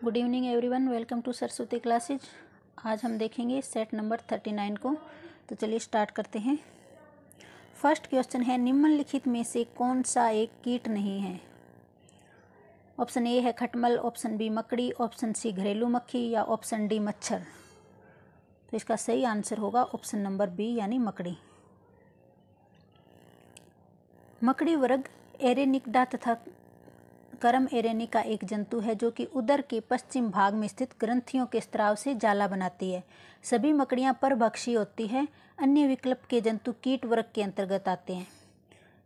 Good evening everyone, welcome to Saraswati classes. आज हम देखेंगे सेट नंबर 39 को। तो चलिए स्टार्ट करते हैं। फर्स्ट क्वेश्चन है, निम्नलिखित में से कौन सा एक कीट नहीं है? ऑप्शन ए है खटमल, ऑप्शन बी मकड़ी, ऑप्शन सी घरेलू मक्खी या ऑप्शन डी मच्छर। तो इसका सही आंसर होगा ऑप्शन नंबर बी यानी मकड़ी। मकड़ी वर्ग एरेनिकडा तथा करम एरेनी का एक जंतु है जो कि उदर के पश्चिम भाग में स्थित ग्रंथियों के स्त्राव से जाला बनाती है। सभी मकड़ियां परभक्षी होती है। अन्य विकल्प के जंतु कीट वर्ग के अंतर्गत आते हैं।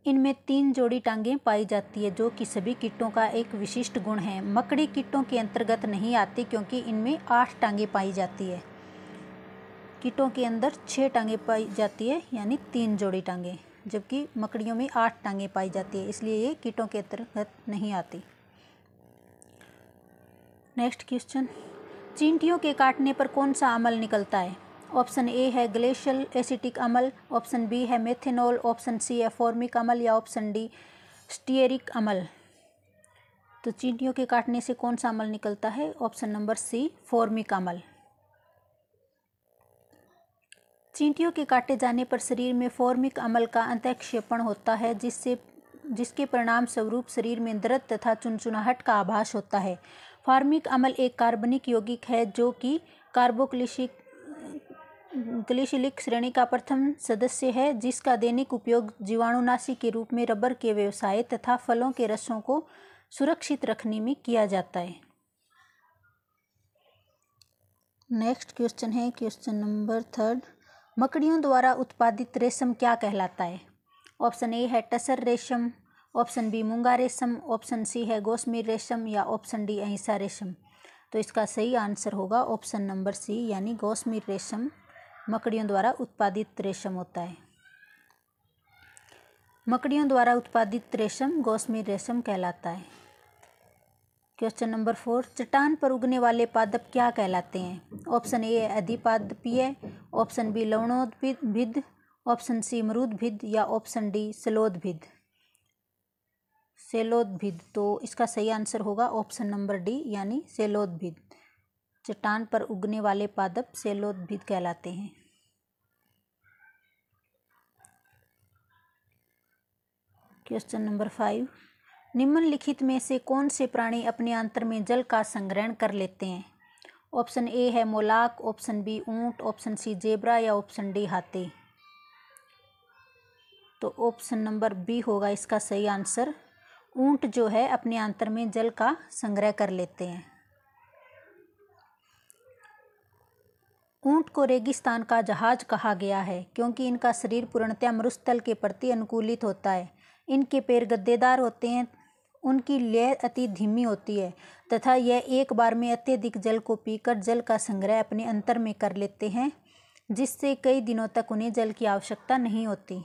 इनमें 3 जोड़ी टांगें पाई जाती है जो कि सभी कीटों का एक विशिष्ट गुण है। मकड़ी कीटों के अंतर्गत नहीं आती क्योंकि इनमें 8 टांगें पाई जाती है। कीटों के अंदर 6 टांगें पाई जाती है यानी 3 जोड़ी टांगें, जबकि मकड़ियों में 8 टांगें पाई जाती है, इसलिए ये कीटों के अंतर्गत नहीं आती। नेक्स्ट क्वेश्चन, चींटियों के काटने पर कौन सा अम्ल निकलता है? ऑप्शन ए है ग्लेशियल एसिटिक अम्ल, ऑप्शन बी है मेथेनॉल, ऑप्शन सी है फॉर्मिक अम्ल या ऑप्शन डी स्टीयरिक अम्ल। तो चींटियों के काटने से कौन सा अम्ल निकलता है? ऑप्शन नंबर सी फॉर्मिक अम्ल। चींटियों के काटे जाने पर शरीर में फॉर्मिक अम्ल का अंतःक्षेपण होता है जिसके परिणाम स्वरूप शरीर में दर्द तथा चुनचुनाहट का आभास होता है। फॉर्मिक अम्ल एक कार्बनिक यौगिक है जो कि कार्बोक्सिलिक श्रेणी का प्रथम सदस्य है, जिसका दैनिक उपयोग जीवाणुनाशी के रूप में रबर के व्यवसाय तथा फलों के रसों को सुरक्षित रखने में किया जाता है। नेक्स्ट क्वेश्चन है क्वेश्चन नंबर 3। मकड़ियों द्वारा उत्पादित रेशम क्या कहलाता है? ऑप्शन ए है टसर रेशम, ऑप्शन बी मूंगा रेशम, ऑप्शन सी है गोसमीर रेशम या ऑप्शन डी अहिंसा रेशम। तो इसका सही आंसर होगा ऑप्शन नंबर सी यानी गोसमीर रेशम मकड़ियों द्वारा उत्पादित रेशम होता है। मकड़ियों द्वारा उत्पादित रेशम गोसमीर रेशम कहलाता है। क्वेश्चन नंबर 4, चट्टान पर उगने वाले पादप क्या कहलाते हैं? ऑप्शन ए है अधिपादपीय, ऑप्शन बी लवणोद्भिद, ऑप्शन सी मरूदभिद या ऑप्शन डी सेलोदभिद। तो इसका सही आंसर होगा ऑप्शन नंबर डी यानी सेलोदभिद। चट्टान पर उगने वाले पादप सेलोदभिद कहलाते हैं। क्वेश्चन नंबर 5, निम्नलिखित में से कौन से प्राणी अपने आंत्र में जल का संग्रहण कर लेते हैं? ऑप्शन ए है मोलाक, ऑप्शन बी ऊंट, ऑप्शन सी जेब्रा या ऑप्शन डी हाथी। तो ऑप्शन नंबर बी होगा इसका सही आंसर। ऊंट जो है अपने आंत्र में जल का संग्रह कर लेते हैं। ऊंट को रेगिस्तान का जहाज कहा गया है क्योंकि इनका शरीर पूर्णतः मरुस्थल के प्रति अनुकूलित होता है। इनके पैर गद्देदार होते हैं, उनकी लय अति धीमी होती है तथा यह एक बार में अत्यधिक जल को पीकर जल का संग्रह अपने अंतर में कर लेते हैं, जिससे कई दिनों तक उन्हें जल की आवश्यकता नहीं होती।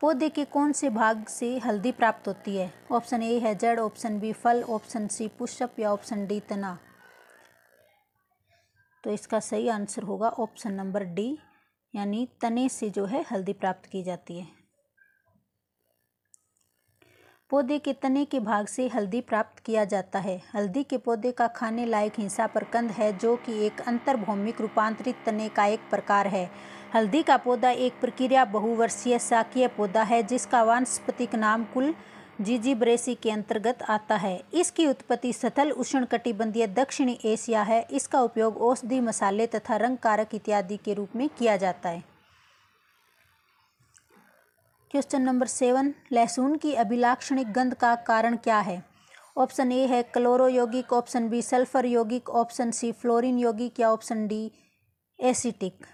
पौधे के कौन से भाग से हल्दी प्राप्त होती है? ऑप्शन ए है जड़, ऑप्शन बी फल, ऑप्शन सी पुष्प या ऑप्शन डी तना। तो इसका सही आंसर होगा ऑप्शन नंबर डी यानी तने से जो है हल्दी प्राप्त की जाती है। पौधे के तने के भाग से हल्दी प्राप्त किया जाता है। हल्दी के पौधे का खाने लायक हिस्सा प्रकंद है जो कि एक अंतर्भौमिक रूपांतरित तने का एक प्रकार है। हल्दी का पौधा एक प्रक्रिया बहुवर्षीय शाकीय पौधा है जिसका वानस्पतिक नाम कुल जिजीब्रेसी के अंतर्गत आता है। इसकी उत्पत्ति स्थल उष्णकटिबंधीय दक्षिणी एशिया है। इसका उपयोग औषधि, मसाले तथा रंग कारक इत्यादि के रूप में किया जाता है। क्वेश्चन नंबर 7, लहसुन की अभिलाक्षणिक गंध का कारण क्या है? ऑप्शन ए है क्लोरो यौगिक, ऑप्शन बी सल्फर यौगिक, ऑप्शन सी फ्लोरीन यौगिक या ऑप्शन डी एसिटिक।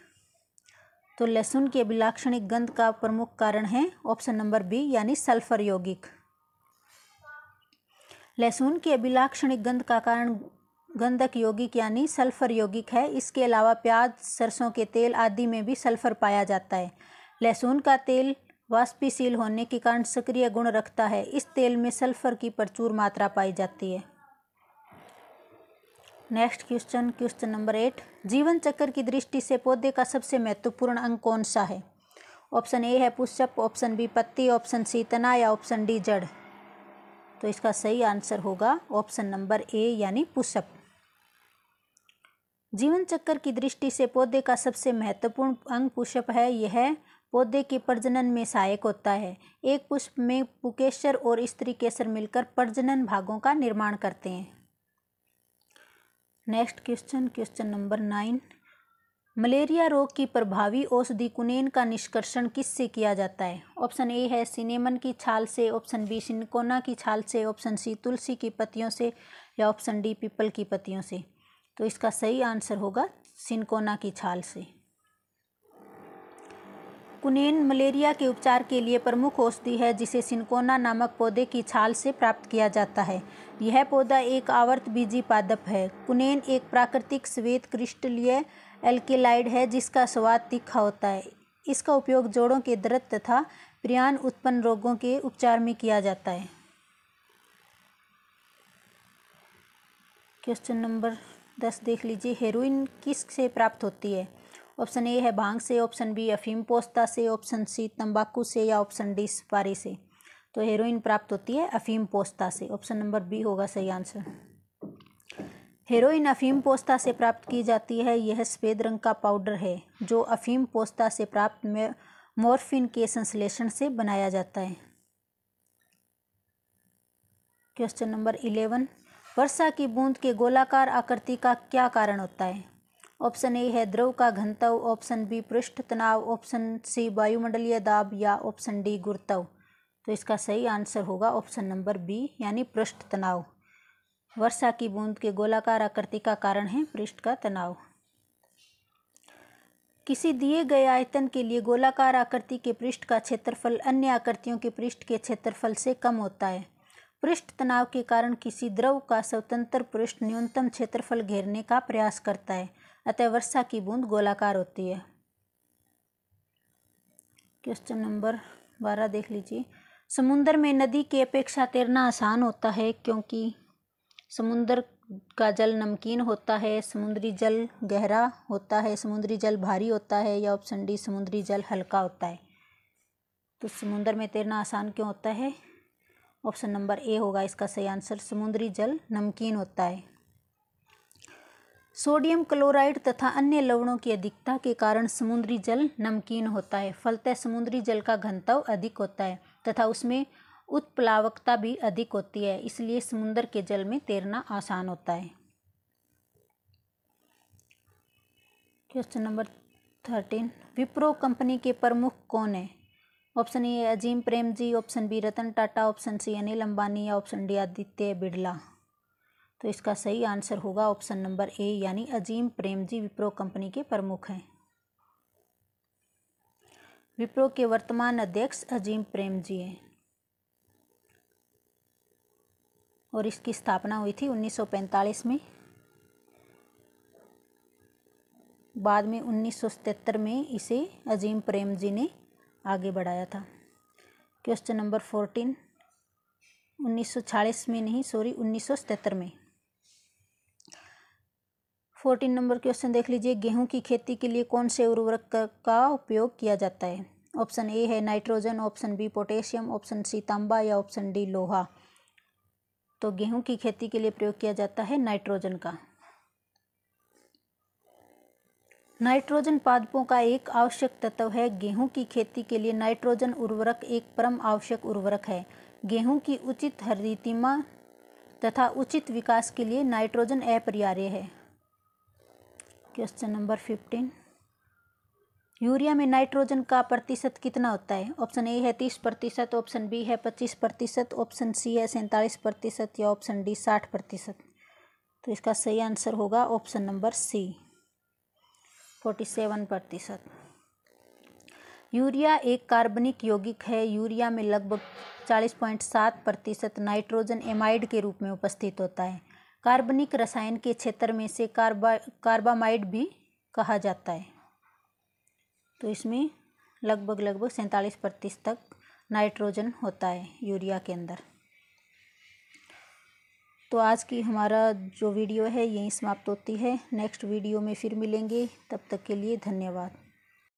तो लहसुन की अभिलाक्षणिक गंध का प्रमुख कारण है ऑप्शन नंबर बी यानी सल्फर यौगिक। लहसुन की अभिलाक्षणिक गंध का कारण गंधक यौगिक यानी सल्फर यौगिक है। इसके अलावा प्याज, सरसों के तेल आदि में भी सल्फर पाया जाता है। लहसुन का तेल वाष्पशील होने के कारण सक्रिय गुण रखता है। इस तेल में सल्फर की प्रचुर मात्रा पाई जाती है। नेक्स्ट क्वेश्चन नंबर 8, जीवन चक्र की दृष्टि से पौधे का सबसे महत्वपूर्ण अंग कौन सा है? ऑप्शन ए है पुष्प, ऑप्शन बी पत्ती, ऑप्शन सी तना या ऑप्शन डी जड़। तो इसका सही आंसर होगा ऑप्शन नंबर ए यानी पुशअप। जीवन चक्र की दृष्टि से पौधे का सबसे महत्वपूर्ण अंग पुष्प है। यह पौधे के प्रजनन में सहायक होता है। एक पुष्प में पुंकेसर और स्त्री केसर मिलकर प्रजनन भागों का निर्माण करते हैं। Next question number 9। मलेरिया रोग की प्रभावी औषधि कुनेन का निष्कर्षण किससे किया जाता है? ऑप्शन ए है सिनेमन की छाल से, ऑप्शन बी सिनकोना की छाल से, ऑप्शन सी तुलसी की पत्तियों से, या ऑप्शन डी पीपल की पत्तियों से। तो इसका सही आंसर होगा सिनकोना की छाल से। कुनेन मलेरिया के उपचार के लिए प्रमुख औषधि है जिसे सिनकोना नामक पौधे की छाल से प्राप्त किया जाता है। यह पौधा एक आवर्तबीजी पादप है। कुनेन एक प्राकृतिक श्वेत क्रिस्टलीय एल्केलाइड है जिसका स्वाद तीखा होता है। इसका उपयोग जोड़ों के दर्द तथा प्रियान उत्पन्न रोगों के उपचार में किया जाता है। क्वेश्चन नंबर 10 देख लीजिए। हेरोइन किस से प्राप्त होती है? ऑप्शन ए है भांग से, ऑप्शन बी अफीम पोस्ता से, ऑप्शन सी तंबाकू से, या ऑप्शन डी सुपारी से। तो हेरोइन प्राप्त होती है अफीम पोस्ता से। ऑप्शन नंबर बी होगा सही आंसर। हेरोइन अफीम पोस्ता से प्राप्त की जाती है। यह सफ़ेद रंग का पाउडर है जो अफीम पोस्ता से प्राप्त मॉर्फिन के संश्लेषण से बनाया जाता है। Question number 11। वर्षा की बूंद के गोलाकार आकृति का क्या कारण होता है? ऑप्शन ए है द्रव का घनत्व, ऑप्शन बी पृष्ठ तनाव, ऑप्शन सी वायुमंडलीय दाब, या ऑप्शन डी गुरुत्व। तो इसका सही आंसर होगा ऑप्शन नंबर बी यानी पृष्ठ तनाव। वर्षा की बूंद के गोलाकार आकृति का कारण है पृष्ठ का तनाव। किसी दिए गए आयतन के लिए गोलाकार आकृति के पृष्ठ का क्षेत्रफल अन्य आकृतियों के पृष्ठ के क्षेत्रफल से कम होता है। पृष्ठ तनाव के कारण किसी द्रव का स्वतंत्र पृष्ठ न्यूनतम क्षेत्रफल घेरने का प्रयास करता है, अतः वर्षा की बूंद गोलाकार होती है। क्वेश्चन नंबर 12 देख लीजिए। समुद्र में नदी की अपेक्षा तैरना आसान होता है क्योंकि समुद्र का जल नमकीन होता है, समुद्री जल गहरा होता है, समुद्री जल भारी होता है, या ऑप्शन डी समुद्री जल हल्का होता है। तो समुद्र में तैरना आसान क्यों होता है? ऑप्शन नंबर ए होगा इसका सही आंसर। समुद्री जल नमकीन होता है। सोडियम क्लोराइड तथा अन्य लवणों की अधिकता के कारण समुद्री जल नमकीन होता है। फलतः समुद्री जल का घनत्व अधिक होता है तथा उसमें उत्प्लावकता भी अधिक होती है, इसलिए समुद्र के जल में तैरना आसान होता है। Question number 13। विप्रो कंपनी के प्रमुख कौन है? Option A Azim Premji, option B Ratan Tata, option C Anil Ambani, या ऑप्शन डी आदित्य बिरला। तो इसका सही आंसर होगा ऑप्शन नंबर ए यानी अजीम प्रेमजी विप्रो कंपनी के प्रमुख हैं। विप्रो के वर्तमान अध्यक्ष अजीम प्रेमजी हैं और इसकी स्थापना हुई थी 1945 में। बाद में 1977 में इसे अजीम प्रेमजी ने आगे बढ़ाया था। Question number 14। 1946 में नहीं, सॉरी 1977 में। 14 नंबर क्वेश्चन देख लीजिए। गेहूं की खेती के लिए कौन से उर्वरक का उपयोग किया जाता है? ऑप्शन ए है nitrogen, option B potassium, option C तांबा, या ऑप्शन डी लोहा। तो गेहूं की खेती के लिए प्रयोग किया जाता है नाइट्रोजन का। नाइट्रोजन पादपों का एक आवश्यक तत्व है। गेहूं की खेती के लिए नाइट्रोजन उर्वरक एक परम आवश्यक उर्वरक है। गेहूं की उचित हरितिमा तथा उचित विकास के लिए नाइट्रोजन अपरिहार्य है। Question number 15। यूरिया में नाइट्रोजन का प्रतिशत कितना होता है? ऑप्शन ए है 30%, ऑप्शन बी है 25%, ऑप्शन सी है 47%, या ऑप्शन डी 60%। तो इसका सही आंसर होगा ऑप्शन नंबर सी 47%। यूरिया एक कार्बनिक यौगिक है। यूरिया में लगभग 40.7% नाइट्रोजन एमाइड के रूप में उपस्थित होता है। कार्बनिक रसायन के क्षेत्र में से कार्बामाइड भी कहा जाता है। तो इसमें लगभग 47% तक नाइट्रोजन होता है यूरिया के अंदर। तो आज की हमारा जो वीडियो है यहीं समाप्त होती है। नेक्स्ट वीडियो में फिर मिलेंगे, तब तक के लिए धन्यवाद।